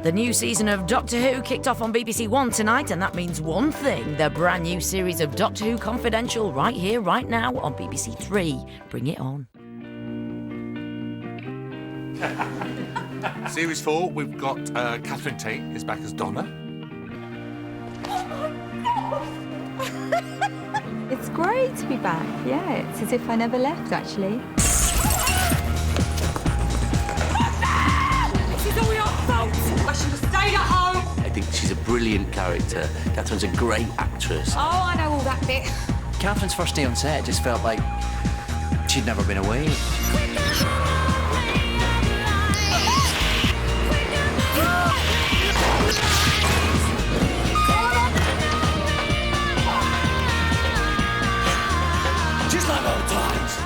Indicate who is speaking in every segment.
Speaker 1: The new season of Doctor Who kicked off on BBC One tonight, and that means one thing: the brand new series of Doctor Who Confidential, right here, right now on BBC Three. Bring it on.
Speaker 2: Series 4, we've got Catherine Tate is back as Donna.
Speaker 3: It's great to be back, yeah. It's as if I never left, actually.
Speaker 4: This is all your fault! I should have stayed at home!
Speaker 5: I think she's a brilliant character. Catherine's a great actress.
Speaker 4: Oh, I know all that bit.
Speaker 6: Catherine's first day on set just felt like she'd never been away.
Speaker 5: Just like old times.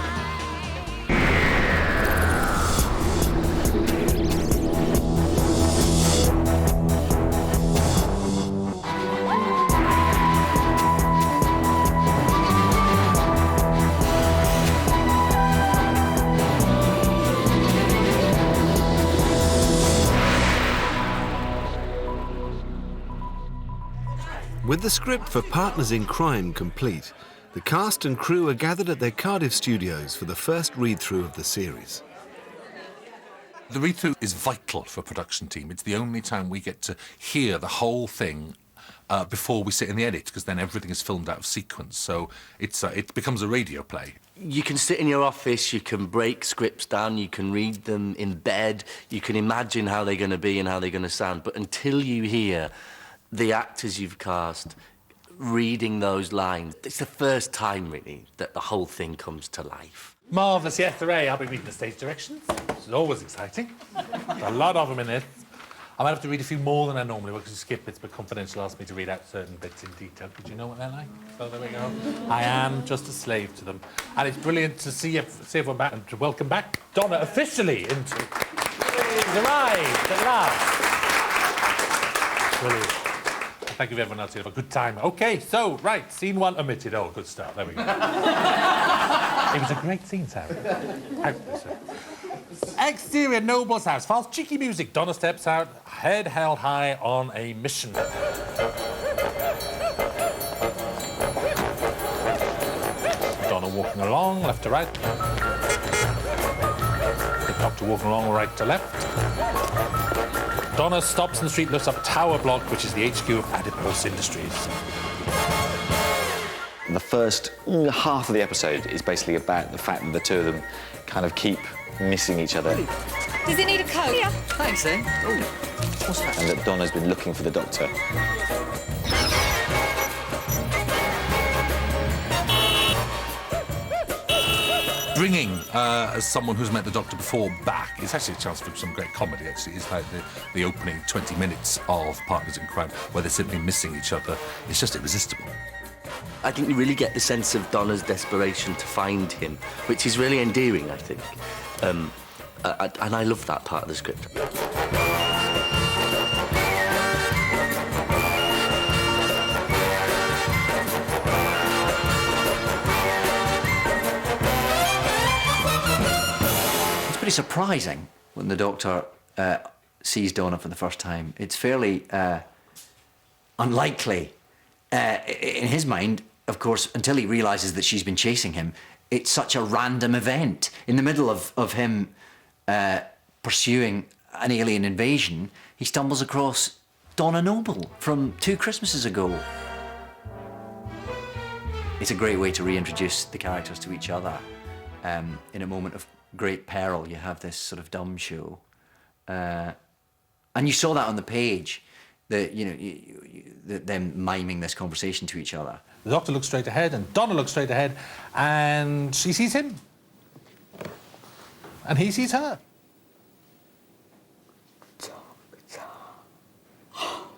Speaker 7: With the script for Partners in Crime complete, the cast and crew are gathered at their Cardiff studios for the first read-through of the series.
Speaker 2: The read-through is vital for a production team. It's the only time we get to hear the whole thing before we sit in the edit, because then everything is filmed out of sequence. So it becomes a radio play.
Speaker 5: You can sit in your office, you can break scripts down, you can read them in bed, you can imagine how they're going to be and how they're going to sound, but until you hear the actors you've cast reading those lines, it's the first time, really, that the whole thing comes to life.
Speaker 8: Marvellous, yes, hooray. I'll be reading the stage directions, which is always exciting. A lot of them in this. I might have to read a few more than I normally would, because Skip, it's but confidential, asked me to read out certain bits in detail. But you know what they're like? So there we go. I am just a slave to them. And it's brilliant to see everyone back and to welcome back Donna officially into... She's arrived at last. Brilliant. Thank you, everyone else. You have a good time. OK, so, right, scene 1 omitted. Oh, good start. There we go. It was a great scene, Sam. Exterior Noble's house. False cheeky music. Donna steps out, head held high on a mission. Donna walking along, left to right. The doctor walking along, right to left. Donna stops in the street, looks up Tower Block, which is the HQ of Adipose Industries.
Speaker 9: The first half of the episode is basically about the fact that the two of them kind of keep missing each other.
Speaker 4: Does it need a coat? Yeah.
Speaker 6: Thanks, then. Oh, what's that?
Speaker 9: And that Donna's been looking for the doctor.
Speaker 2: Bringing as someone who's met the Doctor before back, it's actually a chance for some great comedy, actually. It's like the opening 20 minutes of Partners in Crime, where they're simply missing each other. It's just irresistible.
Speaker 5: I think you really get the sense of Donna's desperation to find him, which is really endearing, I think. And I love that part of the script.
Speaker 6: It's pretty surprising when the Doctor sees Donna for the first time. It's fairly unlikely. In his mind, of course, until he realises that she's been chasing him, it's such a random event. In the middle of him pursuing an alien invasion, he stumbles across Donna Noble from 2 Christmases ago. It's a great way to reintroduce the characters to each other. In a moment of great peril, you have this sort of dumb show. And you saw that on the page. Them miming this conversation to each other.
Speaker 8: The Doctor looks straight ahead, and Donna looks straight ahead, and she sees him. And he sees her.
Speaker 4: Oh,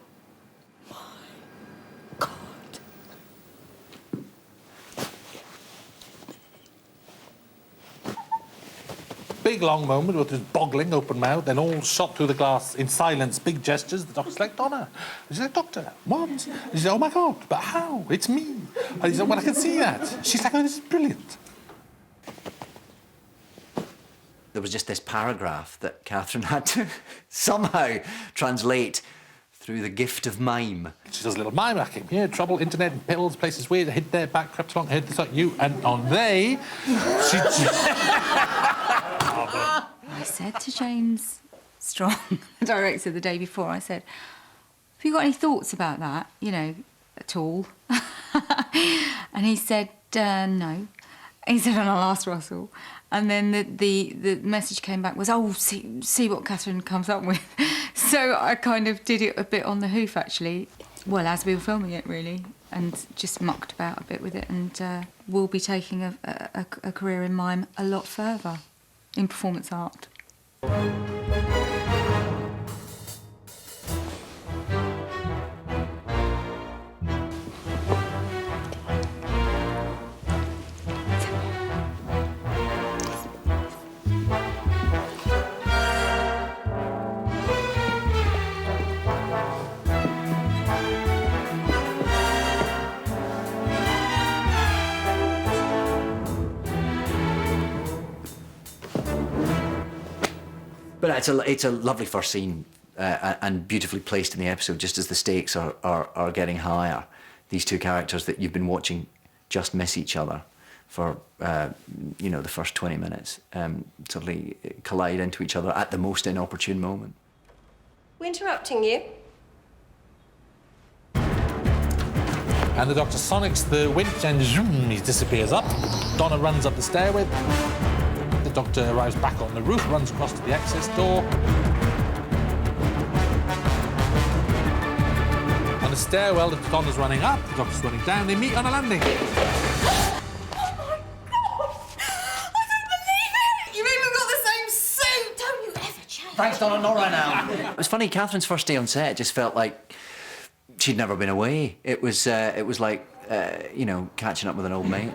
Speaker 4: my God.
Speaker 8: Big long moment with this boggling open mouth, then all shot through the glass in silence, big gestures. The Doctor's like, Donna. She's like, Doctor, what? And she's like, oh my God, but how? It's me. And he's like, well, I can see that. She's like, oh, this is brilliant.
Speaker 6: there was just this paragraph that Catherine had to somehow translate through the gift of mime.
Speaker 8: She does a little mime hacking. Here, trouble, internet, and pills, places weird, hid there, back, crept along, heard this like you, and on they.
Speaker 3: I said to James Strong, the director, the day before, I said, have you got any thoughts about that, you know, at all? And he said, no. He said, and I'll ask Russell. And then the message came back was, oh, see what Catherine comes up with. So I kind of did it a bit on the hoof, actually. Well, as we were filming it, really, and just mucked about a bit with it. And we'll be taking a career in mime a lot further, in performance art.
Speaker 6: But it's a lovely first scene and beautifully placed in the episode, just as the stakes are getting higher. These two characters that you've been watching just miss each other for, you know, the first 20 minutes, suddenly collide into each other at the most inopportune moment.
Speaker 10: We're interrupting you.
Speaker 8: And the Doctor sonics the winch and zoom, he disappears up. Donna runs up the stairway. The Doctor arrives back on the roof, runs across to the access door. On the stairwell, the Donna's running up, the Doctor's running down, they meet on a landing.
Speaker 4: Oh my God! I don't believe it! You've even got the same suit! Don't you ever change?
Speaker 6: Thanks, Donna, not right now. It was funny, Catherine's first day on set just felt like she'd never been away. It was like, you know, catching up with an old mate.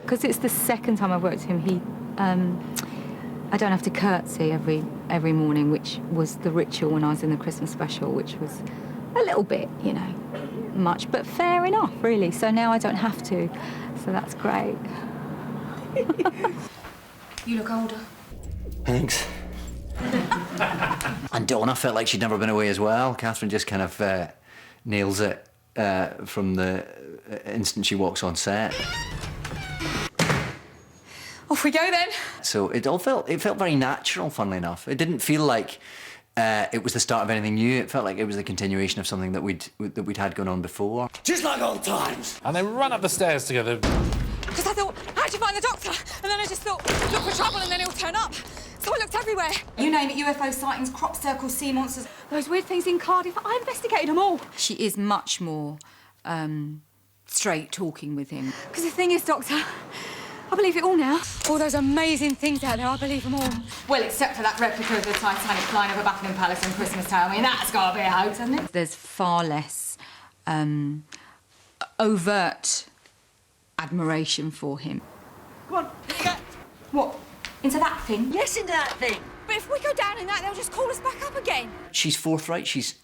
Speaker 3: Because it's the second time I've worked with him, I don't have to curtsy every morning, which was the ritual when I was in the Christmas special, which was a little bit, you know, much, but fair enough, really. So now I don't have to, so that's great.
Speaker 4: You look older.
Speaker 6: Thanks. And Donna felt like she'd never been away as well. Catherine just kind of nails it from the instant she walks on set.
Speaker 4: Off we go then.
Speaker 6: So it felt very natural, funnily enough. It didn't feel like it was the start of anything new. It felt like it was the continuation of something that we'd had going on before.
Speaker 5: Just like old times.
Speaker 8: And they run up the stairs together.
Speaker 4: Because I thought, how'd you find the Doctor? And then I just thought, look for trouble and then he'll turn up. So I looked everywhere. You name it, UFO sightings, crop circles, sea monsters.
Speaker 3: Those weird things in Cardiff, I investigated them all. She is much more straight talking with him.
Speaker 4: Because the thing is, Doctor, I believe it all now. All those amazing things out there, I believe them all.
Speaker 3: Well, except for that replica of the Titanic flying over Buckingham Palace on Christmas Time. I mean, that's got to be a hoax, hasn't it? There's far less overt admiration for him.
Speaker 4: Come on, go.
Speaker 3: What? Into that thing?
Speaker 4: Yes, into that thing. But if we go down in that, they'll just call us back up again.
Speaker 6: She's forthright. She's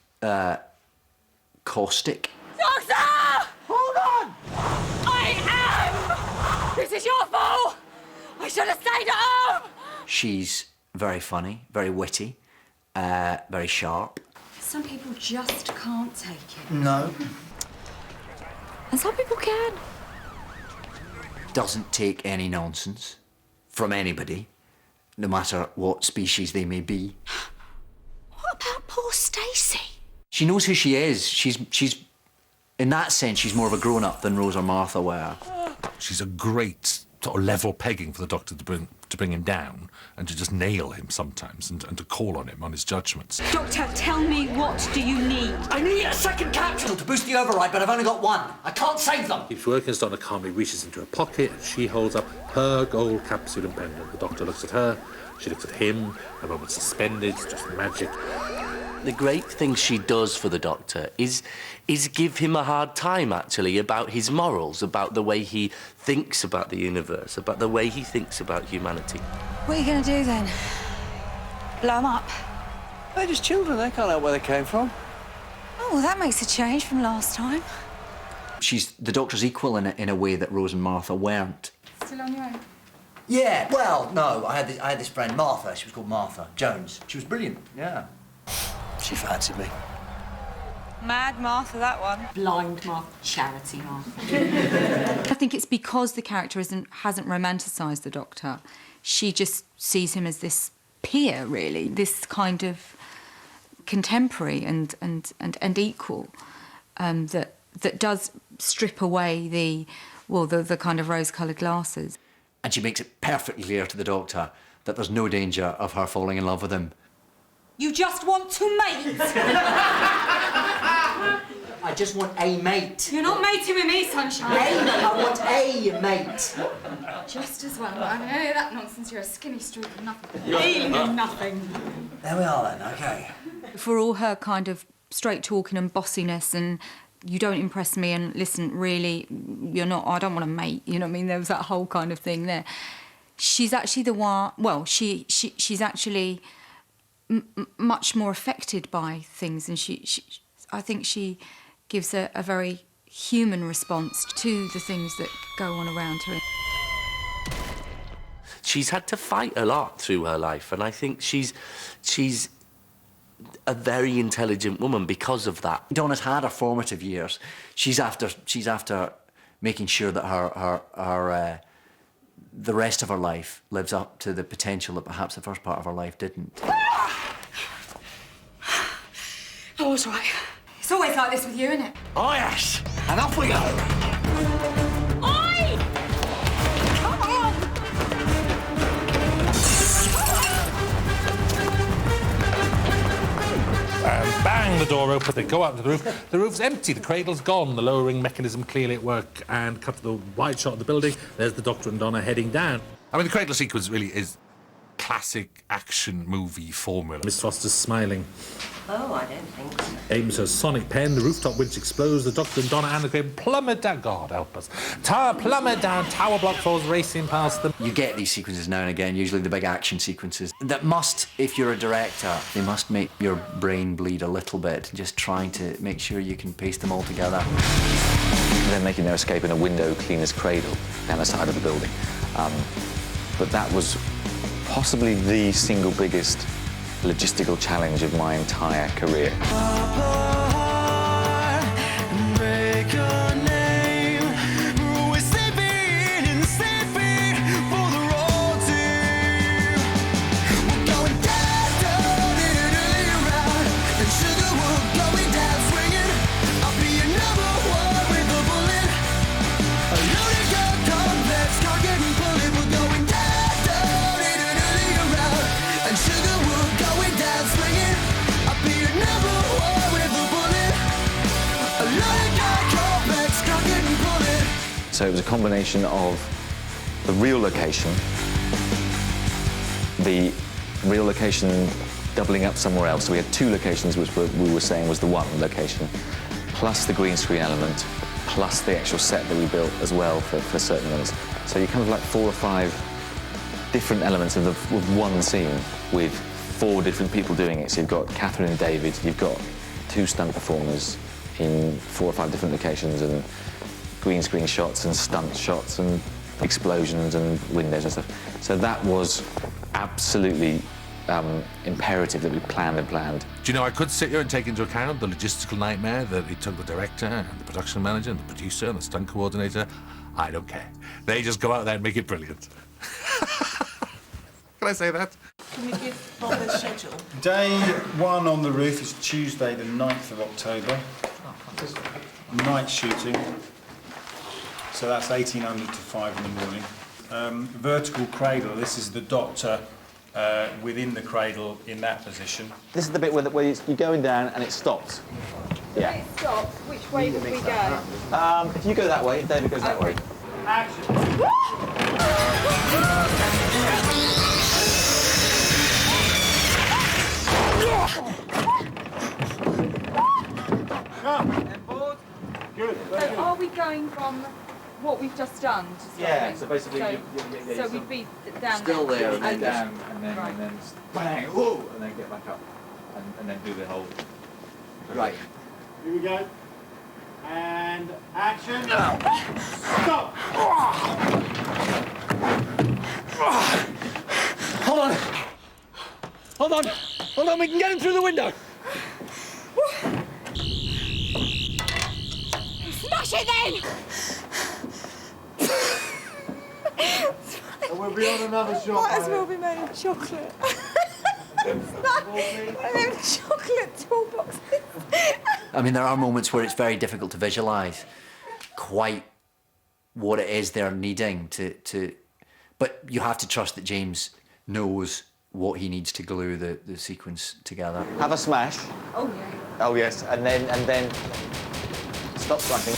Speaker 6: caustic.
Speaker 4: Doctor! Hold on! I am! This is your fault! I should have stayed at home!
Speaker 6: She's very funny, very witty, very sharp.
Speaker 3: Some people just can't take it.
Speaker 6: No.
Speaker 3: And some people can.
Speaker 6: Doesn't take any nonsense from anybody, no matter what species they may be.
Speaker 3: What about poor Stacey?
Speaker 6: She knows who she is. She's in that sense, she's more of a grown-up than Rose or Martha were.
Speaker 2: She's a great sort of level pegging for the Doctor to bring him down and to just nail him sometimes and to call on him on his judgments.
Speaker 3: Doctor, tell me, what do you need?
Speaker 6: I need a second capsule to boost the override, but I've only got one. I can't save them.
Speaker 8: Keeps working as Donna calmly reaches into her pocket and she holds up her gold capsule and pendant. The Doctor looks at her, she looks at him, a moment suspended, it's just magic.
Speaker 5: The great thing she does for the Doctor is give him a hard time, actually, about his morals, about the way he thinks about the universe, about the way he thinks about humanity.
Speaker 4: What are you going to do then? Blow them up?
Speaker 6: They're just children. They can't help where they came from.
Speaker 4: Oh, well, that makes a change from last time.
Speaker 6: She's the Doctor's equal in a way that Rose and Martha weren't.
Speaker 3: Still on your own?
Speaker 6: Yeah, well, no, I had this friend, Martha. She was called Martha Jones. She was brilliant, yeah. She fancied me.
Speaker 4: Mad Martha, that one.
Speaker 3: Blind Martha. Charity Martha. I think it's because the character hasn't romanticised the Doctor. She just sees him as this peer, really, this kind of contemporary and equal that does strip away the kind of rose-coloured glasses.
Speaker 6: And she makes it perfectly clear to the Doctor that there's no danger of her falling in love with him.
Speaker 4: You just want to mate.
Speaker 6: I just want a mate.
Speaker 4: You're not mating with me, sunshine.
Speaker 6: I want a mate.
Speaker 4: Just as well. I don't know that nonsense. You're a skinny streak of nothing. Feeling of nothing.
Speaker 6: There we are then, OK.
Speaker 3: For all her kind of straight-talking and bossiness and you don't impress me and listen, really, you're not, I don't want to mate, you know what I mean? There was that whole kind of thing there. She's actually the one, well, she's actually much more affected by things and I think she gives a very human response to the things that go on around her.
Speaker 5: She's had to fight a lot through her life, and I think she's a very intelligent woman because of that.
Speaker 6: Donna's had her formative years. She's after making sure that her the rest of her life lives up to the potential that perhaps the first part of her life didn't.
Speaker 4: Oh, it's right. It's always like this with you, isn't it?
Speaker 6: Oh yes, and off we go.
Speaker 4: Oi! Come on!
Speaker 8: And bang, the door open, they go out to the roof. The roof's empty, the cradle's gone, the lowering mechanism clearly at work, and cut to the wide shot of the building. There's the Doctor and Donna heading down.
Speaker 2: I mean, the cradle sequence really is classic action movie formula.
Speaker 8: Miss Foster's smiling.
Speaker 10: Oh, I don't think so.
Speaker 8: Aims her sonic pen, the rooftop winch explodes, the Doctor and Donna and the Cradle plummet down. God help us. Plummet down, tower block falls racing past them.
Speaker 6: You get these sequences now and again, usually the big action sequences, that must, if you're a director, they must make your brain bleed a little bit, just trying to make sure you can paste them all together.
Speaker 9: They're making their escape in a window cleaner's cradle down the side of the building. But that was possibly the single biggest logistical challenge of my entire career. So it was a combination of the real location doubling up somewhere else. So we had two locations, which we were saying was the one location, plus the green screen element, plus the actual set that we built as well for certain ones. So you kind of like 4 or 5 different elements of one scene with 4 different people doing it. So you've got Catherine and David, you've got 2 stunt performers in 4 or 5 different locations, and green screen shots and stunt shots and explosions and windows and stuff. So that was absolutely imperative that we planned and planned.
Speaker 2: Do you know, I could sit here and take into account the logistical nightmare that it took the director and the production manager and the producer and the stunt coordinator. I don't care. They just go out there and make it brilliant. Can I say that?
Speaker 11: Can we give Bob a schedule?
Speaker 12: Day 1 on the roof is Tuesday the 9th of October. Night shooting. So that's 1800 to 5 in the morning. Vertical cradle, this is the Doctor within the cradle in that position.
Speaker 9: This is the bit where you're going down and it stops. Yeah.
Speaker 4: When it stops, which way would we go?
Speaker 9: If you go that way, David goes that way.
Speaker 12: Action! Good.
Speaker 4: So are we going from what we've just done to start
Speaker 9: Yeah,
Speaker 4: with?
Speaker 9: so basically...
Speaker 4: So we'd be down
Speaker 5: Still there, and then
Speaker 9: down, and then bang, whoa, and then get back up, and then do the whole...
Speaker 6: Right.
Speaker 12: Here we go. And action. Stop!
Speaker 13: Hold on. Hold on. Hold on, we can get him through the window.
Speaker 4: Smash it then!
Speaker 14: We'll be on another shot.
Speaker 4: Might as well be made of chocolate. Chocolate toolboxes.
Speaker 6: I mean, there are moments where it's very difficult to visualise quite what it is they're needing to... But you have to trust that James knows what he needs to glue the sequence together.
Speaker 9: Have a smash.
Speaker 4: Oh, yeah.
Speaker 9: Oh, yes. And then stop smashing.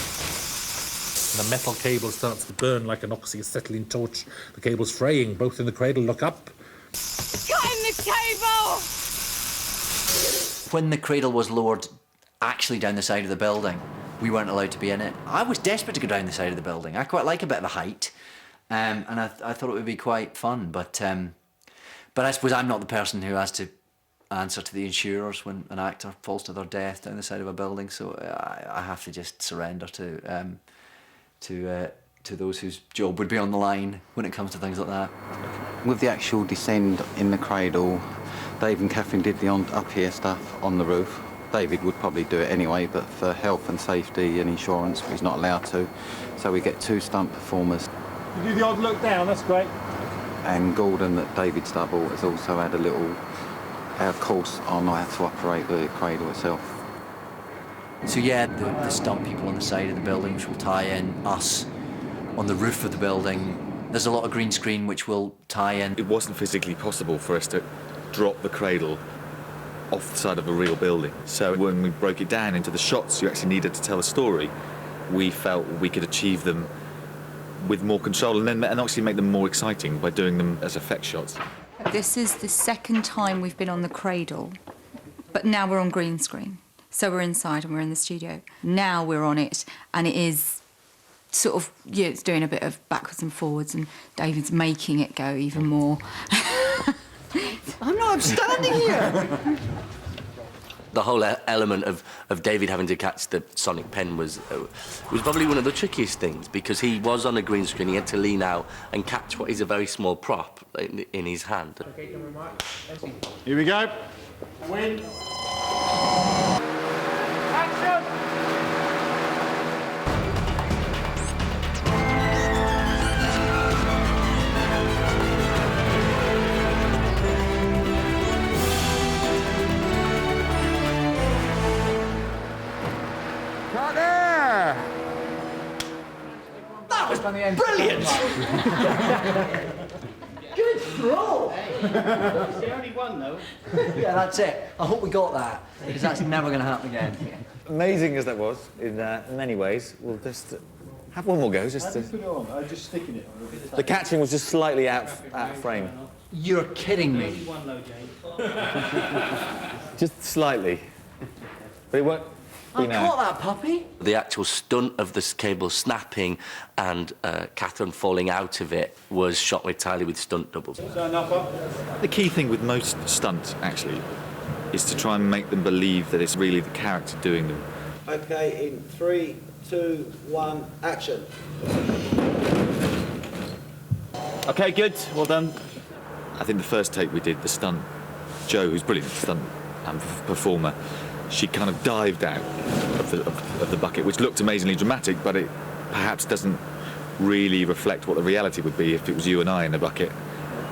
Speaker 8: The metal cable starts to burn like an oxyacetylene torch. The cable's fraying. Both in the cradle look up.
Speaker 4: Cut in the cable!
Speaker 6: When the cradle was lowered actually down the side of the building, we weren't allowed to be in it. I was desperate to go down the side of the building. I quite like a bit of a height, and I thought it would be quite fun. But I suppose I'm not the person who has to answer to the insurers when an actor falls to their death down the side of a building. So I have to just surrender to those whose job would be on the line when it comes to things like that.
Speaker 15: With the actual descend in the cradle, Dave and Catherine did the up here stuff on the roof. David would probably do it anyway, but for health and safety and insurance, he's not allowed to. So we get 2 stunt performers.
Speaker 12: You do the odd look down, that's great.
Speaker 15: And Gordon, that David Stubble, has also had a little course on how to operate the cradle itself.
Speaker 6: So yeah, the stunt people on the side of the building, which will tie in us on the roof of the building. There's a lot of green screen which will tie in.
Speaker 9: It wasn't physically possible for us to drop the cradle off the side of a real building. So when we broke it down into the shots you actually needed to tell a story, we felt we could achieve them with more control and actually make them more exciting by doing them as effect shots.
Speaker 3: This is the second time we've been on the cradle, but now we're on green screen. So we're inside and we're in the studio. Now we're on it, and it is sort of, yeah, it's doing a bit of backwards and forwards, and David's making it go even more.
Speaker 13: I'm not standing here.
Speaker 5: The whole element of David having to catch the sonic pen was probably one of the trickiest things, because he was on a green screen. He had to lean out and catch what is a very small prop in his hand.
Speaker 12: Here we go. Win. Action!
Speaker 13: That was brilliant! Good throw!
Speaker 14: It's the only one, though.
Speaker 6: Yeah, that's it. I hope we got that, because that's never going to happen again.
Speaker 9: Amazing as that was, in many ways, we'll just have one more go.
Speaker 12: Just put it on. Just sticking it.
Speaker 9: The catching was just slightly out of frame.
Speaker 6: You're kidding me.
Speaker 9: Just slightly. But it won't be now.
Speaker 6: Caught that puppy.
Speaker 5: The actual stunt of the cable snapping and Catherine falling out of it was shot entirely with stunt doubles.
Speaker 9: The key thing with most stunts, actually, is to try and make them believe that it's really the character doing them.
Speaker 14: OK, in 3, 2, 1, action.
Speaker 9: OK, good. Well done. I think the first take we did, the stunt, Jo, who's brilliant stunt performer, she kind of dived out of the bucket, which looked amazingly dramatic, but it perhaps doesn't really reflect what the reality would be if it was you and I in the bucket.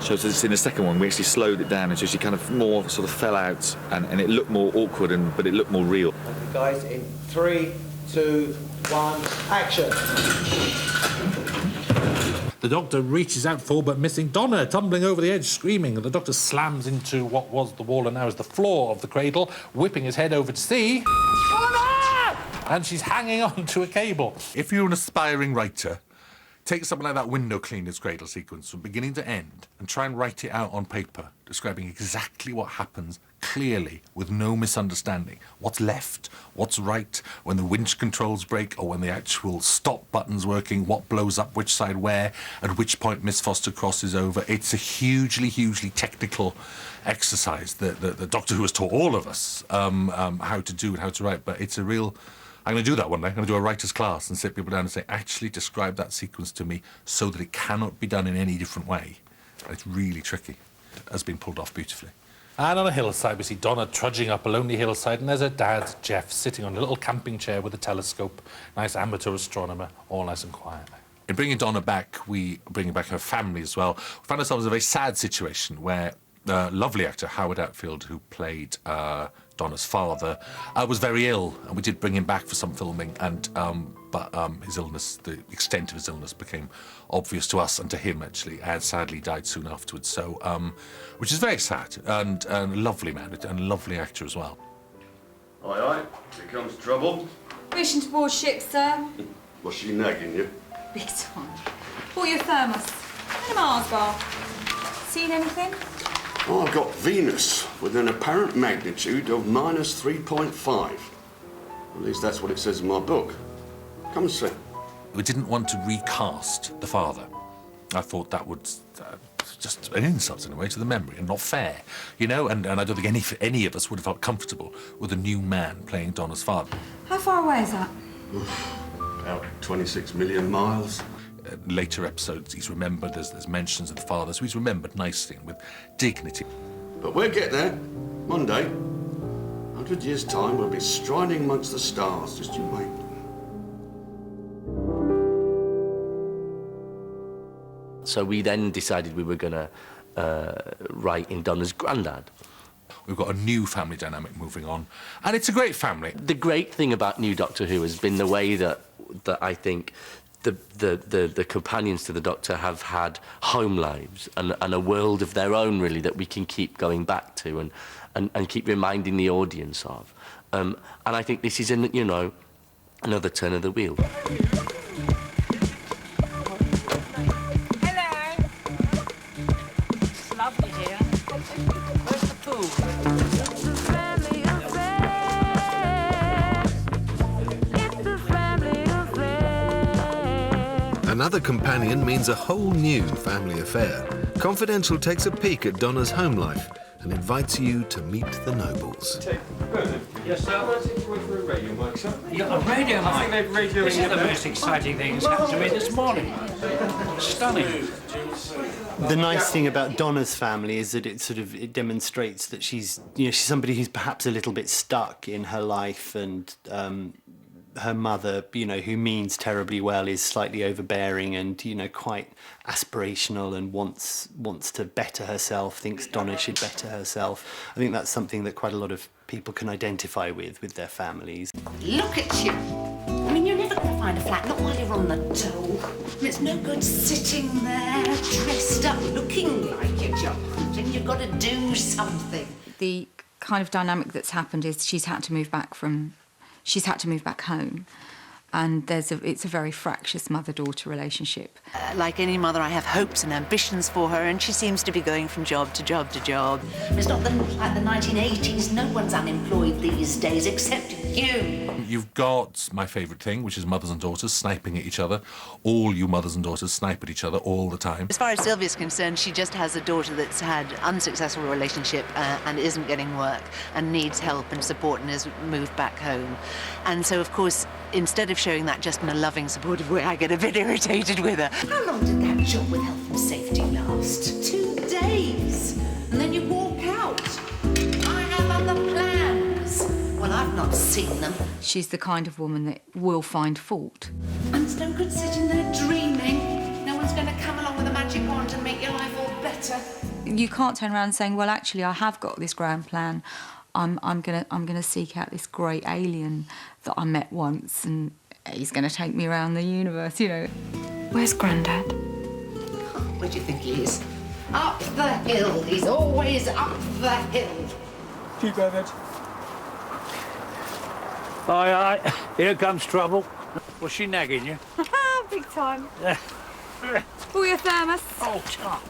Speaker 9: So in the second one, we actually slowed it down, and so she kind of more sort of fell out, and it looked more awkward, but it looked more real.
Speaker 14: OK, guys, in 3, 2, 1, action.
Speaker 8: The Doctor reaches out for but missing Donna, tumbling over the edge, screaming, and the Doctor slams into what was the wall and now is the floor of the cradle, whipping his head over to see... Donna! And she's hanging on to a cable.
Speaker 2: If you're an aspiring writer, take something like that window cleaner's cradle sequence from beginning to end and try and write it out on paper, describing exactly what happens clearly with no misunderstanding. What's left, what's right, when the winch controls break or when the actual stop button's working, what blows up which side where, at which point Miss Foster crosses over. It's a hugely, hugely technical exercise that the Doctor Who has taught all of us how to do and how to write, but it's a real I'm going to do that one day. I'm going to do a writer's class and sit people down and say, actually describe that sequence to me so that it cannot be done in any different way. It's really tricky. It has been pulled off beautifully.
Speaker 8: And on a hillside, we see Donna trudging up a lonely hillside, and there's her dad, Jeff, sitting on a little camping chair with a telescope. Nice amateur astronomer, all nice and quiet.
Speaker 2: In bringing Donna back, we bring back her family as well. We found ourselves in a very sad situation where the lovely actor Howard Outfield, who played Donna's father, was very ill, and we did bring him back for some filming, and but his illness, the extent of his illness, became obvious to us and to him, actually, and sadly died soon afterwards. So, which is very sad, and a lovely man, and a lovely actor as well.
Speaker 16: Aye, aye. Here comes trouble.
Speaker 4: Mission towards ship, sir.
Speaker 16: What's she nagging you?
Speaker 4: Big time. Bought you a thermos and a Mars bar. Seen anything?
Speaker 16: Oh, I've got Venus with an apparent magnitude of -3.5. At least that's what it says in my book. Come and see.
Speaker 2: We didn't want to recast the father. I thought that would just an insult in a way to the memory and not fair, you know. And I don't think any of us would have felt comfortable with a new man playing Donna's father.
Speaker 4: How far away is that?
Speaker 16: About 26 million miles.
Speaker 2: Later episodes, he's remembered. There's mentions of the father, so he's remembered nicely and with dignity.
Speaker 16: But we'll get there. One day, 100 years' time, we'll be striding amongst the stars. Just you wait.
Speaker 5: So we then decided we were going to write in Donna's granddad.
Speaker 2: We've got a new family dynamic moving on, and it's a great family.
Speaker 5: The great thing about New Doctor Who has been the way that I think the companions to the Doctor have had home lives and a world of their own, really, that we can keep going back to and keep reminding the audience of. And I think this is, another turn of the wheel.
Speaker 7: Another companion means a whole new family affair. Confidential takes a peek at Donna's home life and invites you to meet the Nobles.
Speaker 17: Yes, sir. Radio mic, sir.
Speaker 18: You got a radio mic?
Speaker 17: I think they've radioing
Speaker 18: This is
Speaker 17: it
Speaker 18: the
Speaker 17: there.
Speaker 18: most exciting thing that's happened to me this morning. Stunning.
Speaker 19: The nice thing about Donna's family is that it demonstrates that she's somebody who's perhaps a little bit stuck in her life, and her mother, who means terribly well, is slightly overbearing and, quite aspirational and wants to better herself, thinks Donna should better herself. I think that's something that quite a lot of people can identify with their families.
Speaker 11: Look at you. I mean, you're never going to find a flat, not while you're on the dole. And it's no good sitting there, dressed up, looking like you're joking. You've got to do something.
Speaker 3: The kind of dynamic that's happened is she's had to move back home, and it's a very fractious mother-daughter relationship.
Speaker 10: Like any mother, I have hopes and ambitions for her, and she seems to be going from job to job to job.
Speaker 11: It's not like the 1980s. No one's unemployed these days except you.
Speaker 2: You've got my favourite thing, which is mothers and daughters sniping at each other. All you mothers and daughters snipe at each other all the time.
Speaker 10: As far as Sylvia's concerned, she just has a daughter that's had unsuccessful relationship and isn't getting work and needs help and support and has moved back home. And so, of course, instead of showing that just in a loving, supportive way, I get a bit irritated with her.
Speaker 11: How long did that job with health and safety last? 2 days. And then you walk out. I have other plans. Well, I've not seen them.
Speaker 3: She's the kind of woman that will find fault.
Speaker 11: And it's no good sitting there dreaming. No one's going to come along with a magic wand and make your life all better.
Speaker 3: You can't turn around and saying, well, actually, I have got this grand plan. I'm gonna seek out this great alien that I met once, and he's gonna take me around the universe,
Speaker 4: Where's Grandad?
Speaker 11: Where do you think he is? Up the hill. He's always up the hill.
Speaker 17: Keep at it.
Speaker 18: Aye, aye. Here comes trouble. Was she nagging you?
Speaker 4: Big time. Bought you a thermos.
Speaker 18: Oh, Tom.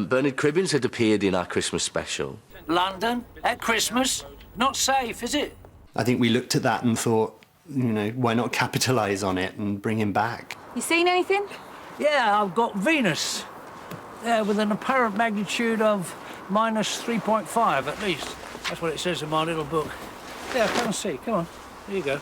Speaker 5: Bernard Cribbins had appeared in our Christmas special.
Speaker 18: London at Christmas? Not safe, is it?
Speaker 19: I think we looked at that and thought, why not capitalise on it and bring him back?
Speaker 4: You seen anything?
Speaker 18: Yeah, I've got Venus. With an apparent magnitude of -3.5 at least. That's what it says in my little book. Yeah, come and see. Come on. Here you go.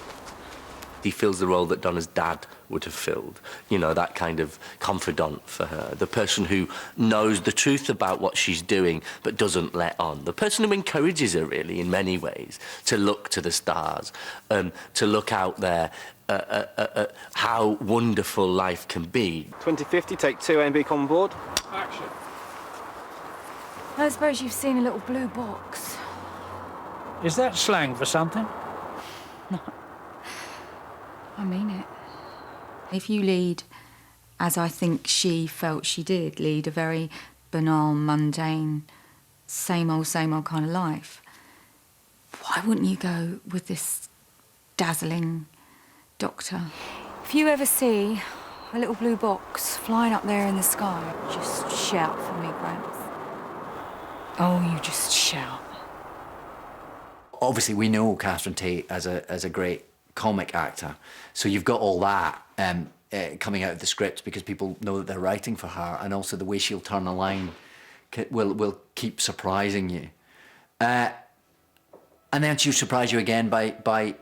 Speaker 5: He fills the role that Donna's dad would have filled, you know, that kind of confidant for her, the person who knows the truth about what she's doing but doesn't let on, the person who encourages her, really, in many ways, to look to the stars, to look out there at how wonderful life can be.
Speaker 14: 2050, take 2, A&B come on board.
Speaker 17: Action.
Speaker 3: I suppose you've seen a little blue box.
Speaker 18: Is that slang for something?
Speaker 3: I mean it. If you lead, as I think she felt she did, lead a very banal, mundane, same old kind of life, why wouldn't you go with this dazzling doctor? If you ever see a little blue box flying up there in the sky, just shout for me, Gramps. Oh, you just shout.
Speaker 6: Obviously, we know Catherine Tate as a great comic actor, so you've got all that coming out of the script because people know that they're writing for her, and also the way she'll turn a line will keep surprising you, and then she'll surprise you again by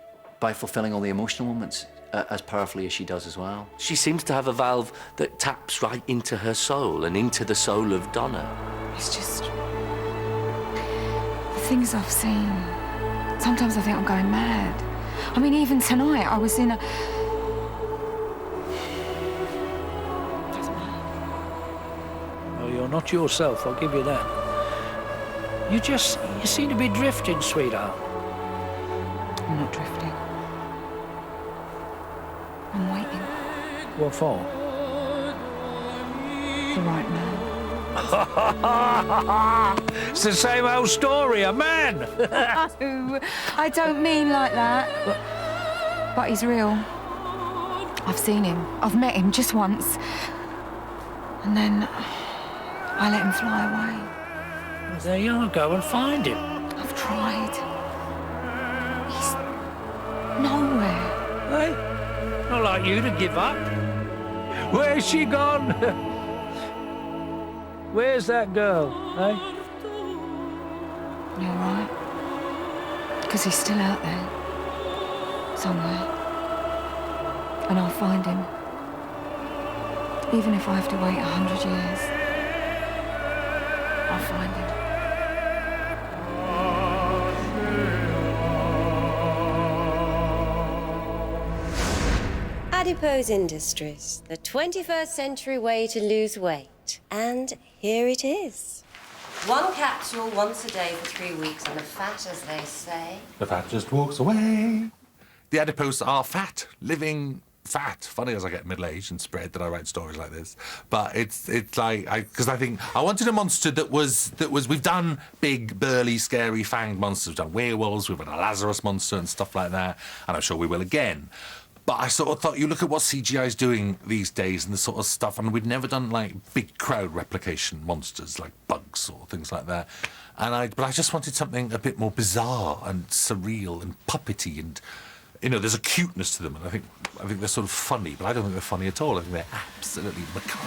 Speaker 6: fulfilling all the emotional moments as powerfully as she does as well.
Speaker 5: She seems to have a valve that taps right into her soul and into the soul of Donna.
Speaker 3: It's just the things I've seen. Sometimes I think I'm going mad. I mean, even tonight, I was in a...
Speaker 18: Well, you're not yourself, I'll give you that. You seem to be drifting, sweetheart.
Speaker 3: I'm not drifting. I'm waiting.
Speaker 18: What for?
Speaker 3: The right man.
Speaker 18: It's the same old story, a man.
Speaker 3: No, I don't mean like that. But he's real. I've seen him. I've met him just once. And then I let him fly away.
Speaker 18: Well, there you are, go and find him.
Speaker 3: I've tried. He's nowhere.
Speaker 18: Hey, not like you to give up. Where's she gone? Where's that girl, eh?
Speaker 3: You're right. Because he's still out there. Somewhere. And I'll find him. Even if I have to wait 100 years. I'll find him.
Speaker 20: Adipose Industries, the 21st century way to lose weight. And here it is. One capsule once a day for 3 weeks, and the fat, as they say.
Speaker 2: The fat just walks away. The adipose are fat, living fat. Funny as I get middle-aged and spread that I write stories like this, but it's like because I think I wanted a monster that was we've done big, burly, scary, fanged monsters. We've done werewolves, we've done a Lazarus monster and stuff like that, and I'm sure we will again. But I sort of thought, you look at what CGI is doing these days and the sort of stuff, and we'd never done, like, big crowd replication monsters, like bugs or things like that. But I just wanted something a bit more bizarre and surreal and puppety, and, you know, there's a cuteness to them, and I think they're sort of funny, but I don't think they're funny at all. I think they're absolutely macabre.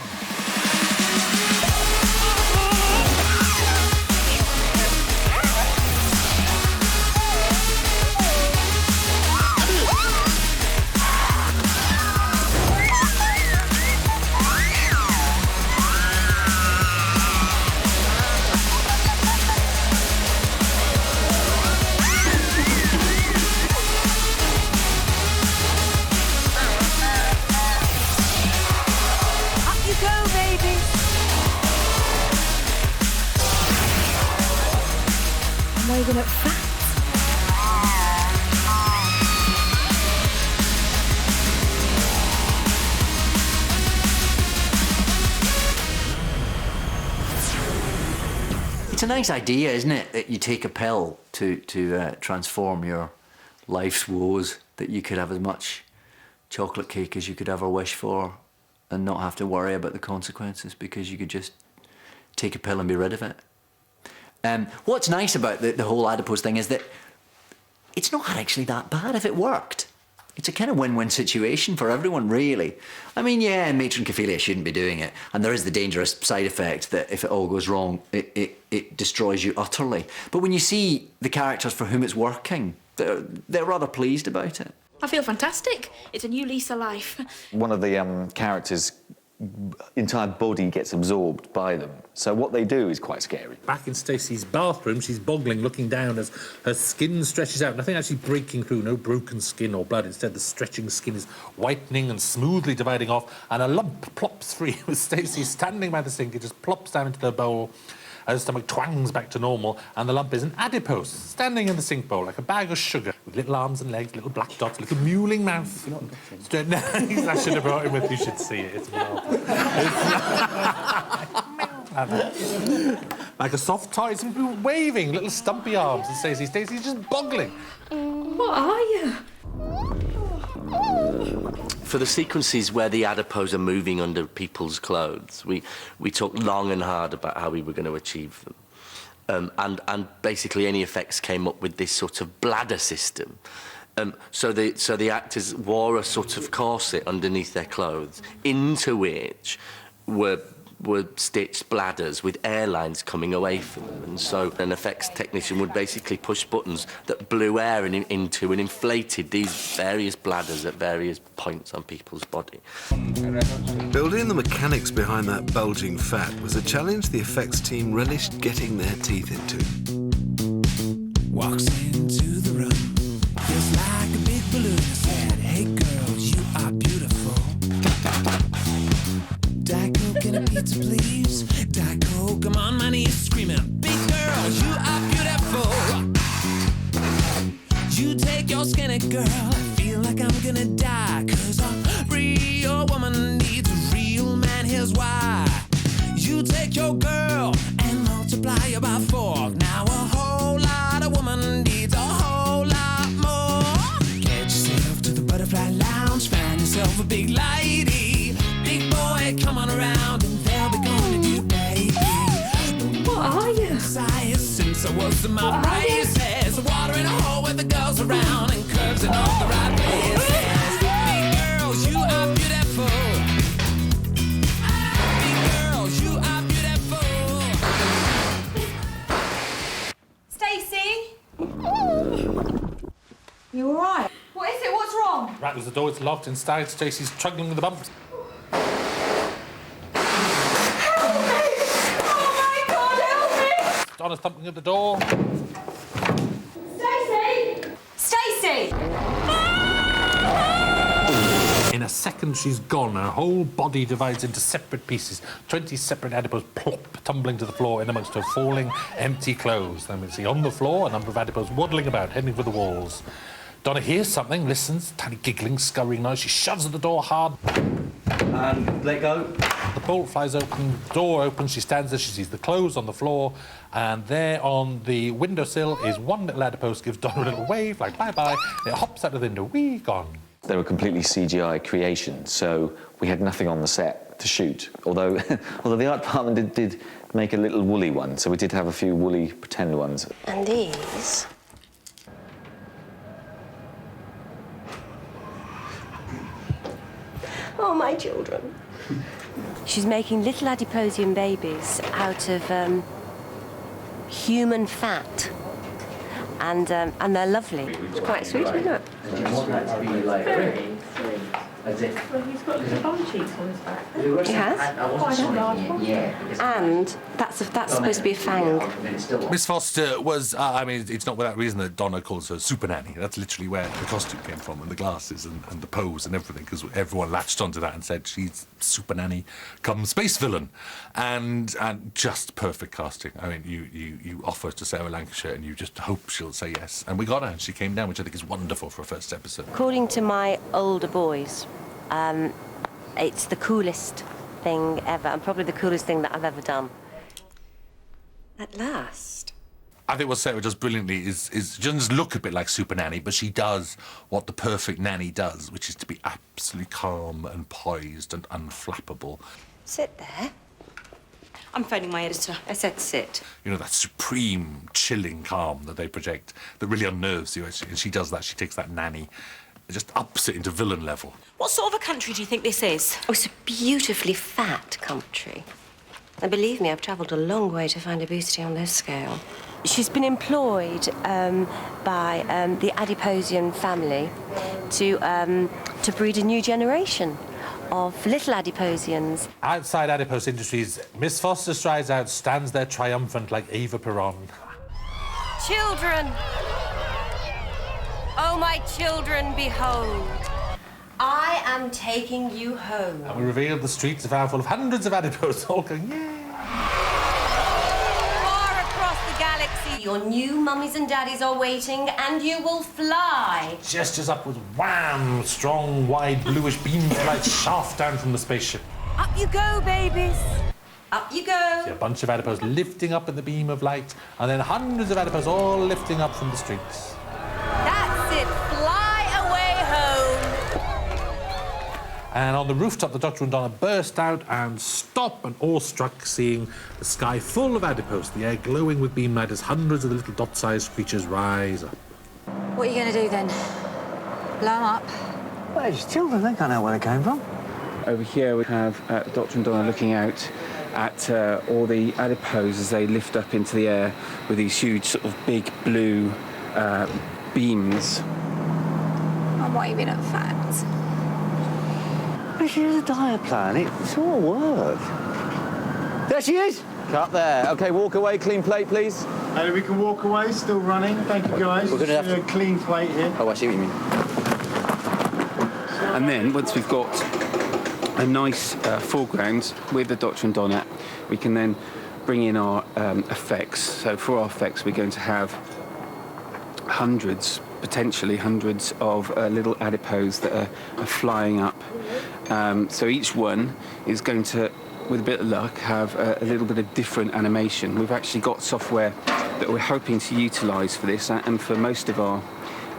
Speaker 3: Waving at fat.
Speaker 6: It's a nice idea, isn't it, that you take a pill to transform your life's woes, that you could have as much chocolate cake as you could ever wish for and not have to worry about the consequences because you could just take a pill and be rid of it. What's nice about the whole adipose thing is that it's not actually that bad if it worked. It's a kind of win-win situation for everyone, really. I mean, yeah, matron Ophelia shouldn't be doing it, and there is the dangerous side effect that if it all goes wrong, it destroys you utterly. But when you see the characters for whom it's working, they're rather pleased about it.
Speaker 21: I feel fantastic. It's a new lease of life.
Speaker 9: One of the characters' entire body gets absorbed by them. So what they do is quite scary.
Speaker 8: Back in Stacey's bathroom, she's boggling, looking down as her skin stretches out. Nothing actually breaking through, no broken skin or blood. Instead, the stretching skin is whitening and smoothly dividing off, and a lump plops free with Stacey standing by the sink. It just plops down into the bowl. Her stomach twangs back to normal, and the lump is an adipose, standing in the sink bowl like a bag of sugar, with little arms and legs, little black dots, little mewling mouth. I should have brought him with you. You should see it. It's like a soft toy. It's waving, little stumpy arms. And Stacey's just boggling.
Speaker 21: What are you?
Speaker 5: For the sequences where the adipose are moving under people's clothes, we talked long and hard about how we were going to achieve them. And basically any effects came up with this sort of bladder system. So the actors wore a sort of corset underneath their clothes, into which were stitched bladders with air lines coming away from them. And so an effects technician would basically push buttons that blew air into and inflated these various bladders at various points on people's body.
Speaker 7: Building the mechanics behind that bulging fat was a challenge the effects team relished getting their teeth into.
Speaker 22: Walks into the room, feels like a big balloon. Said, hey girls, you are beautiful. Diet Coke and a pizza, please. Diet Coke, I'm on my knees screaming, big girls, you are beautiful. You take your skinny girl, I feel like I'm gonna die. 'Cause a real woman needs a real man, here's why. You take your girl and multiply her by 4. Now a whole lot of woman needs a whole lot more. Get yourself to the butterfly lounge, find yourself a big lady. Big boy, come on around and they'll be going to you, baby.
Speaker 21: What are you?
Speaker 22: Since I was in my braces, water in a hole with the girls around and curves in all the right places. Big girls, you are beautiful. Big girls, you are beautiful.
Speaker 4: Stacey? You all right? What is it? What's wrong?
Speaker 8: Rattles the door, it's locked inside. Stacey's struggling with the bumps. Donna's thumping at the door.
Speaker 4: Stacey! Stacey!
Speaker 8: In a second, she's gone. Her whole body divides into separate pieces. 20 separate adipose plop, tumbling to the floor in amongst her falling, empty clothes. Then we see on the floor a number of adipose waddling about, heading for the walls. Donna hears something, listens, tiny giggling, scurrying noise. She shoves at the door hard.
Speaker 5: And let go.
Speaker 8: The bolt flies open, door opens, she stands there, she sees the clothes on the floor, and there on the windowsill is one little adipose, gives Donna a little wave, like bye-bye. It hops out of the window, wee, gone.
Speaker 9: They were completely CGI creations, so we had nothing on the set to shoot. Although the art department did make a little woolly one, so we did have a few woolly pretend ones.
Speaker 20: And these? Oh, my children. She's making little adiposian babies out of human fat. And they're lovely. It's quite sweet, isn't it?
Speaker 21: Very sweet. Well, he's got little bum cheeks on his back.
Speaker 20: He has?
Speaker 21: Quite a large one.
Speaker 20: And that's supposed to be a fang.
Speaker 2: Miss Foster was, I mean, it's not without reason that Donna calls her Super Nanny. That's literally where the costume came from, and the glasses and the pose and everything, because everyone latched onto that and said she's Super Nanny come space villain. And just perfect casting. I mean, you offer to Sarah Lancashire and you just hope she'll say yes. And we got her, and she came down, which I think is wonderful for a first episode.
Speaker 20: According to my older boys, it's the coolest thing ever, and probably the coolest thing that I've ever done. At last.
Speaker 2: I think what Sarah does brilliantly is she doesn't just look a bit like Super Nanny, but she does what the perfect nanny does, which is to be absolutely calm and poised and unflappable.
Speaker 20: Sit there.
Speaker 4: I'm phoning my editor.
Speaker 20: I said sit.
Speaker 2: You know, that supreme, chilling calm that they project that really unnerves you. And she does that. She takes that nanny and just ups it into villain level.
Speaker 4: What sort of a country do you think this is?
Speaker 20: Oh, it's a beautifully fat country. And believe me, I've travelled a long way to find obesity on this scale. She's been employed by the Adiposian family to breed a new generation of little Adiposians.
Speaker 8: Outside Adipose Industries, Miss Foster strides out, stands there triumphant like Eva Peron.
Speaker 20: Children! Oh, my children, behold. I am taking you home.
Speaker 8: And we revealed the streets are now full of hundreds of adipose, all going, yay!
Speaker 20: Far across the galaxy, your new mummies and daddies are waiting, and you will fly.
Speaker 8: Gestures upwards, wham! Strong, wide, bluish beams of light shaft down from the spaceship.
Speaker 20: Up you go, babies. Up you go.
Speaker 8: See a bunch of adipose lifting up in the beam of light, and then hundreds of adipose all lifting up from the streets.
Speaker 20: That's it. Fly away home.
Speaker 8: And on the rooftop, the Doctor and Donna burst out and stop, and awestruck, seeing the sky full of adipose, the air glowing with beam light as hundreds of the little dot-sized creatures rise up.
Speaker 3: What are you going to do then? Blow 'em up?
Speaker 1: Well, it's children, they can't know where they came from.
Speaker 9: Over here we have the Doctor and Donna looking out at all the adipose as they lift up into the air with these huge sort of big blue beams.
Speaker 3: I'm waving at facts.
Speaker 1: This is a diet plan. It's all work. There she is! Up there. OK, walk away, clean plate, please.
Speaker 12: And we can walk away, still running. Thank you, guys.
Speaker 1: We're going to have
Speaker 12: a clean plate here.
Speaker 1: Oh, I see what you mean.
Speaker 9: And then, once we've got a nice foreground with the Doctor and Donna, we can then bring in our effects. So for our effects, we're going to have potentially hundreds of little adipose that are flying up. So each one is going to, with a bit of luck, have a little bit of different animation. We've actually got software that we're hoping to utilise for this, and for most of our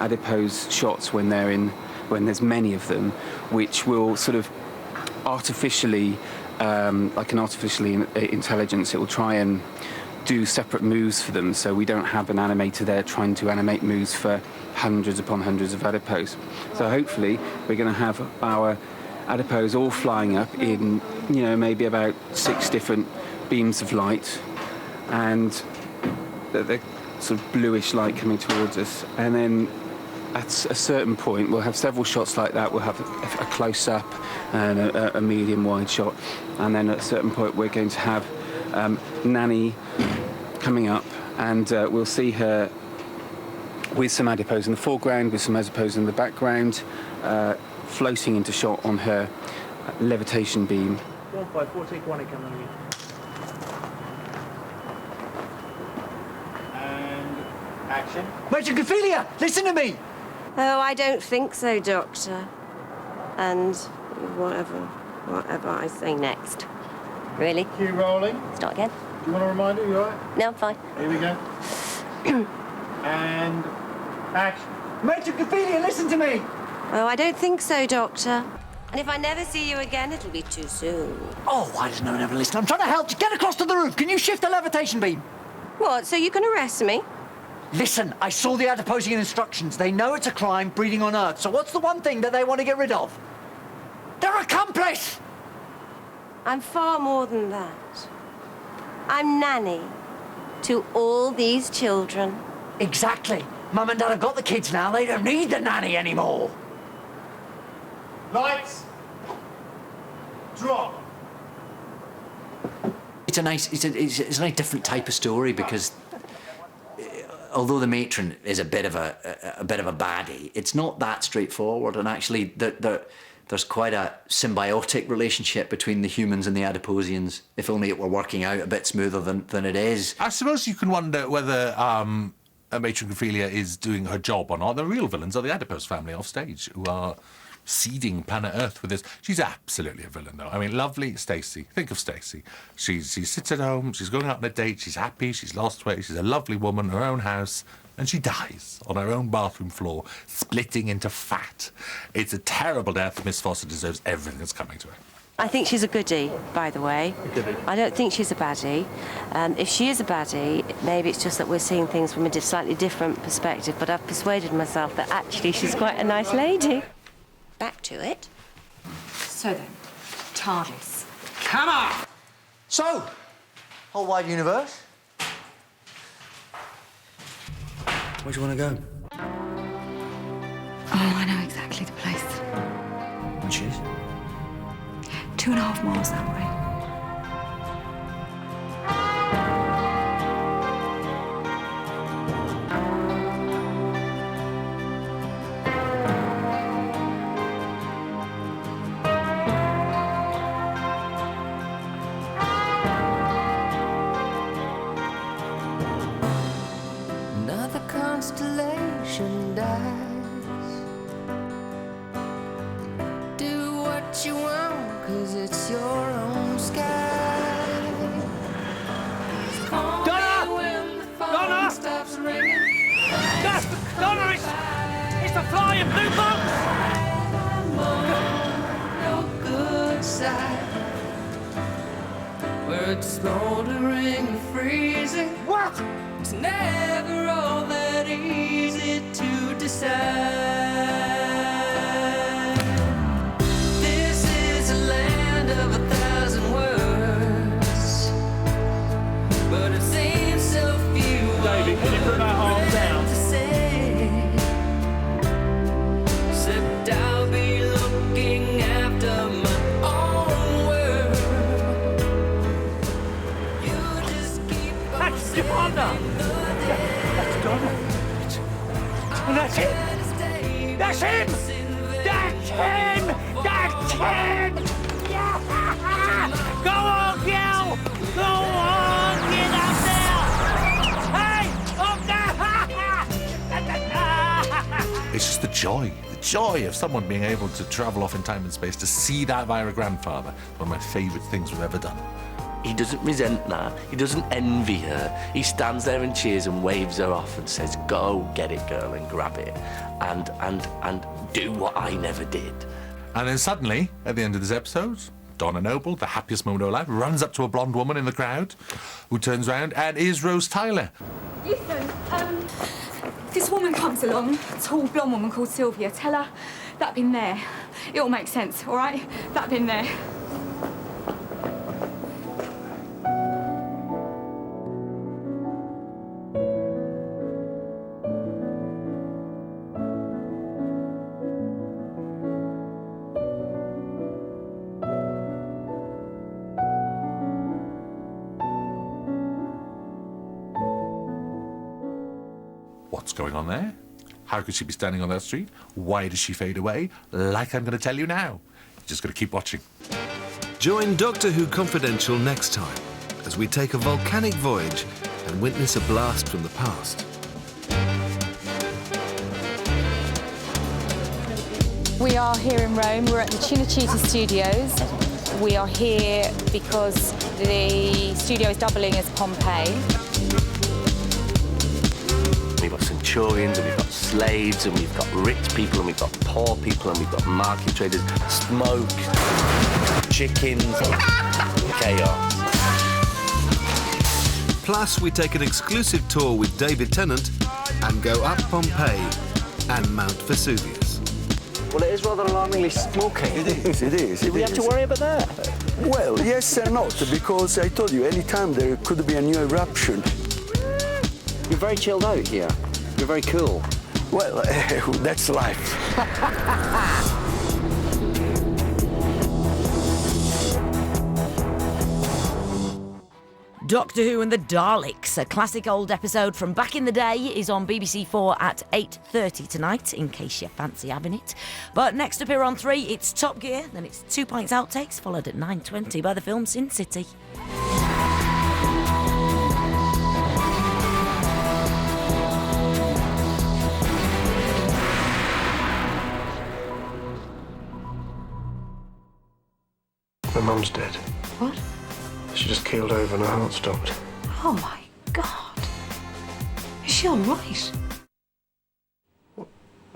Speaker 9: adipose shots when there's many of them, which will sort of artificially, like an artificial intelligence, it will try and do separate moves for them, so we don't have an animator there trying to animate moves for hundreds upon hundreds of adipose. So hopefully we're going to have our adipose all flying up in, maybe about 6 different beams of light, and they're sort of bluish light coming towards us. And then at a certain point, we'll have several shots like that. We'll have a close-up and a medium-wide shot. And then at a certain point, we're going to have Nanny coming up, and we'll see her with some adipose in the foreground, with some adipose in the background, floating into shot on her levitation beam.
Speaker 1: 154, take one, come on.
Speaker 12: And action.
Speaker 1: Major Ophelia, listen to me!
Speaker 20: Oh, I don't think so, Doctor. And whatever I say next. Really?
Speaker 12: Cue rolling.
Speaker 20: Start again.
Speaker 12: Do you want a reminder? You all right?
Speaker 20: No, I'm fine.
Speaker 12: Here we go. And action.
Speaker 1: Major Ophelia, listen to me!
Speaker 20: Oh, I don't think so, Doctor. And if I never see you again, it'll be too soon.
Speaker 1: Oh, why does no one ever listen? I'm trying to help you. Get across to the roof. Can you shift the levitation beam?
Speaker 20: What, so you can arrest me?
Speaker 1: Listen, I saw the Adiposian instructions. They know it's a crime breeding on Earth. So what's the one thing that they want to get rid of? Their accomplice!
Speaker 20: I'm far more than that. I'm Nanny to all these children.
Speaker 1: Exactly. Mum and Dad have got the kids now. They don't need the nanny anymore.
Speaker 12: Lights. Drop.
Speaker 6: It's a nice different type of story, because although the matron is a bit of a baddie, it's not that straightforward, and actually there's quite a symbiotic relationship between the humans and the Adiposians. If only it were working out a bit smoother than it is.
Speaker 2: I suppose you can wonder whether Matron Ophelia is doing her job or not. The real villains are the Adipose family off stage, who are seeding planet Earth with this. She's absolutely a villain, though. I mean, lovely Stacey. Think of Stacey. She sits at home, she's going out on a date, she's happy, she's lost weight, she's a lovely woman, her own house, and she dies on her own bathroom floor, splitting into fat. It's a terrible death. Miss Foster deserves everything that's coming to her.
Speaker 20: I think she's a goodie, by the way. I don't think she's a baddie. If she is a baddie, maybe it's just that we're seeing things from a slightly different perspective, but I've persuaded myself that actually she's quite a nice lady. Back to it.
Speaker 3: So then, TARDIS.
Speaker 1: Come on! So, whole wide universe.
Speaker 6: Where do you want to go?
Speaker 4: Oh, I know exactly the place.
Speaker 6: Which is?
Speaker 4: 2.5 miles that way.
Speaker 22: Another constellation dies. Do what you want, 'cause it's your own sky.
Speaker 18: Donna! Donna!
Speaker 22: Stops ringing.
Speaker 18: Donna, it's the flying blue box!
Speaker 22: I'm on your good side. Where it's smoldering and freezing.
Speaker 18: What?
Speaker 22: It's never all that easy to decide. This is a land of 1,000 words, but it seems so few.
Speaker 18: David, can you put that arm down?
Speaker 22: To say, except I'll be looking after my own world. You just keep on
Speaker 18: That's Donna! That's Donna. And that's him! That's him! That's him! That's him! Yeah! Go on, girl! Go on! Get up there! Hey! Up there!
Speaker 2: It's just the joy of someone being able to travel off in time and space to see that via a grandfather. One of my favourite things we've ever done.
Speaker 5: He doesn't resent that. He doesn't envy her. He stands there and cheers and waves her off and says, "Go get it, girl, and grab it, and do what I never did."
Speaker 2: And then suddenly, at the end of this episode, Donna Noble, the happiest moment of her life, runs up to a blonde woman in the crowd who turns around and is Rose Tyler.
Speaker 4: Listen, this woman comes along, a tall blonde woman called Sylvia. Tell her that bin there. It'll make sense, all right? That bin there.
Speaker 2: What's going on there? How could she be standing on that street? Why does she fade away? Like I'm going to tell you now. You just got to keep watching.
Speaker 7: Join Doctor Who Confidential next time as we take a volcanic voyage and witness a blast from the past.
Speaker 13: We are here in Rome. We're at the Cinecittà Studios. We are here because the studio is doubling as Pompeii.
Speaker 5: We've got centurions, and we've got slaves, and we've got rich people, and we've got poor people, and we've got market traders, smoke, chickens, chaos.
Speaker 7: Plus, we take an exclusive tour with David Tennant and go up Pompeii and Mount Vesuvius.
Speaker 15: Well, it is rather alarmingly smoky.
Speaker 16: It is.
Speaker 15: Do we have to worry about that?
Speaker 16: Well, yes and not, because I told you, any time there could be a new eruption.
Speaker 15: You're very chilled out here. You're very cool.
Speaker 16: Well, that's life.
Speaker 23: Doctor Who and the Daleks, a classic old episode from back in the day, is on BBC 4 at 8:30 tonight, in case you fancy having it. But next up here on 3, it's Top Gear, then it's 2 Pints Outtakes, followed at 9:20 by the film Sin City.
Speaker 24: My mum's dead.
Speaker 13: What?
Speaker 24: She just keeled over and her heart stopped.
Speaker 13: Oh my God. Is she all right?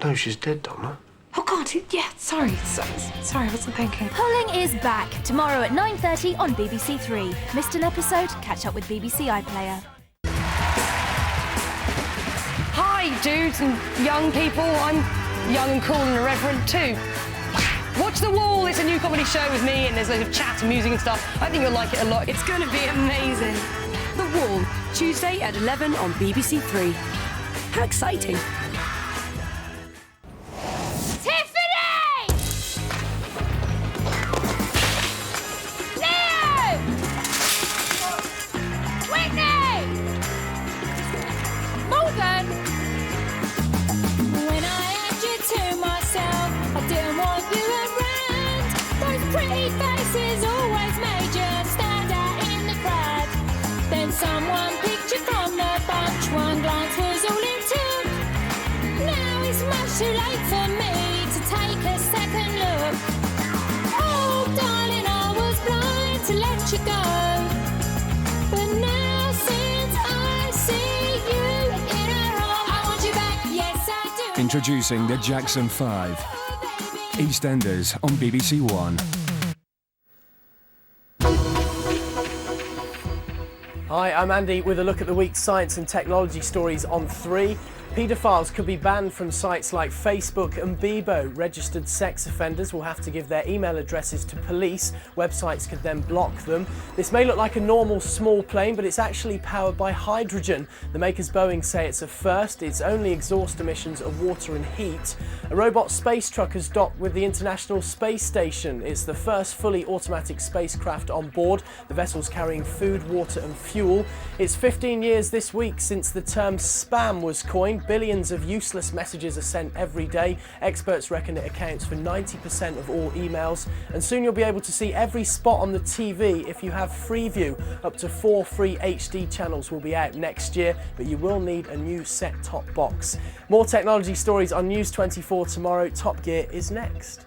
Speaker 24: No, she's dead, Donna.
Speaker 13: Oh God, yeah, sorry, I wasn't thinking.
Speaker 25: Polling is back tomorrow at 9:30 on BBC Three. Missed an episode? Catch up with BBC iPlayer.
Speaker 26: Hi, dudes and young people. I'm young and cool and irreverent too. Watch The Wall. It's a new comedy show with me, and there's loads of chat and music and stuff. I think you'll like it a lot. It's going to be amazing.
Speaker 27: The Wall, Tuesday at 11 on BBC Three.
Speaker 26: How exciting!
Speaker 25: Tiffany! Leo! Whitney! Morgan! When I had you to myself, I didn't want you around. Those pretty faces always made you stand out in the crowd. Then someone picked you from the bunch, one glance was all it took. Now it's much too late for me to take a second look. Oh, darling, I was blind to let you go. But now since I see you in her arms, I want you back, yes I do.
Speaker 10: Introducing the Jackson 5. EastEnders on BBC One.
Speaker 11: Hi, I'm Andy with a look at the week's science and technology stories on 3. Paedophiles could be banned from sites like Facebook and Bebo. Registered sex offenders will have to give their email addresses to police. Websites could then block them. This may look like a normal small plane, but it's actually powered by hydrogen. The makers Boeing say it's a first. Its only exhaust emissions are water and heat. A robot space truck has docked with the International Space Station. It's the first fully automatic spacecraft on board. The vessel's carrying food, water and fuel. It's 15 years this week since the term spam was coined. Billions of useless messages are sent every day. Experts reckon it accounts for 90% of all emails. And soon you'll be able to see every spot on the TV if you have Freeview. Up to 4 free HD channels will be out next year, but you will need a new set-top box. More technology stories on News 24 tomorrow. Top Gear is next.